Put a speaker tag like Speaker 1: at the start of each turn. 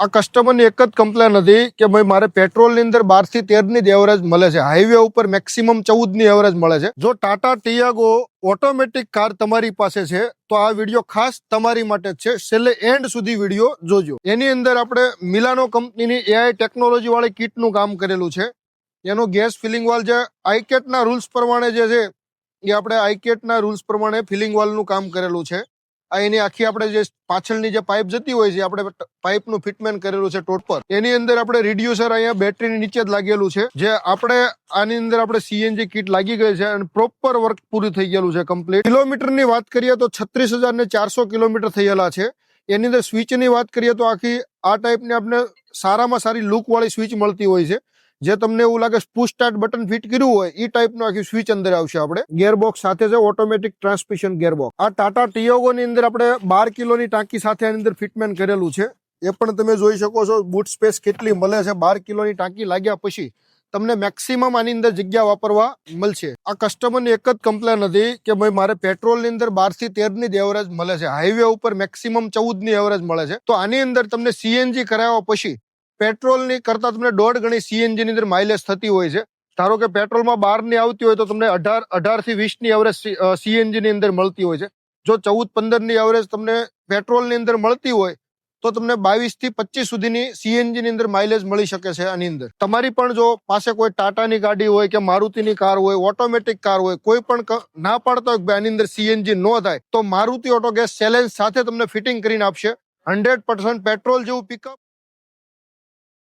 Speaker 1: આ કસ્ટમરની એક જ કમ્પ્લેન હતી કે ભાઈ મારે પેટ્રોલની અંદર 12 થી 13 ની જ એવરેજ મળે છે, હાઈવે ઉપર મેક્સિમમ 14 ની એવરેજ મળે છે. જો ટાટા ટિયાગો ઓટોમેટિક કાર તમારી પાસે છે તો આ વિડીયો ખાસ તમારી માટે જ છે. છેલ્લે એન્ડ સુધી વિડીયો જોજો. એની અંદર આપણે મિલાનો કંપનીની એઆઈ ટેકનોલોજી વાળી કીટનું કામ કરેલું છે. એનો ગેસ ફિલિંગ વાલ્વ જે આઈકેટના રૂલ્સ પ્રમાણે જે છે એ આપણે આઈકેટના રૂલ્સ પ્રમાણે ફિલિંગ વાલ્વનું કામ કરેલું છે. આ એની આખી આપણે જે પાછળની જે પાઇપ જતી હોય છે આપણે પાઇપનું ફિટમેન્ટ કરેલું છે ટોટ પર. એની અંદર આપણે રિડ્યુસર અહીંયા બેટરીની નીચે જ લાગેલું છે. જે આપણે આની અંદર આપણે સીએનજી કીટ લાગી ગઈ છે અને પ્રોપર વર્ક પૂરું થઈ ગયેલું છે કમ્પ્લીટ. કિલોમીટરની વાત કરીએ તો 36,400 કિલોમીટર થયેલા છે. એની અંદર સ્વિચની વાત કરીએ તો આખી આ ટાઈપની આપણે સારામાં સારી લુક વાળી સ્વિચ મળતી હોય છે. જે તમને એવું લાગે પુશ સ્ટાર્ટ બટન ફિટ કર્યું હોય એ ટાઈપનું આખી સ્વિચ અંદર આવશે. આપણે ગિયરબોક્સ સાથે છે, ઓટોમેટિક ટ્રાન્સમિશન ગિયરબોક્સ. આ ટાટા ટિયાગો ની અંદર આપણે 12 કિલોની ટાંકી સાથે આની અંદર ફિટમેન્ટ કરેલું છે. એ પણ તમે જોઈ શકો છો બૂટ સ્પેસ કેટલી મળે છે. 12 કિલોની ટાંકી લાગ્યા પછી તમને મેક્સિમમ આની અંદર જગ્યા વાપરવા મળશે. આ કસ્ટમરની એક જ કમ્પ્લેન હતી કે ભાઈ મારે પેટ્રોલની અંદર 12 થી 13 ની જ એવરેજ મળે છે, હાઈવે ઉપર મેક્સિમમ 14 ની એવરેજ મળે છે. તો આની અંદર તમને સીએનજી કરાવ્યા પછી પેટ્રોલની કરતા તમને 1.5 ગણી સીએનજી ની અંદર માઇલેજ થતી હોય છે. ધારો કે પેટ્રોલમાં 12 ની આવતી હોય તો તમને 18 થી 20 ની એવરેજ સીએનજી ની અંદર મળતી હોય છે. જો 14-15 ની એવરેજ તમને પેટ્રોલની અંદર મળતી હોય તો તમને 22 થી 25 સુધીની સીએનજી ની અંદર માઇલેજ મળી શકે છે. આની અંદર તમારી પણ જો પાસે કોઈ ટાટાની ગાડી હોય કે મારુતિની કાર હોય, ઓટોમેટિક કાર હોય, કોઈ પણ ના પાડતા હોય કે આની અંદર સીએનજી ન થાય તો મારુતિ ઓટો ગેસ ચેલેન્જ સાથે તમને ફિટિંગ કરીને આપશે. 100% પેટ્રોલ જેવું પિકઅપ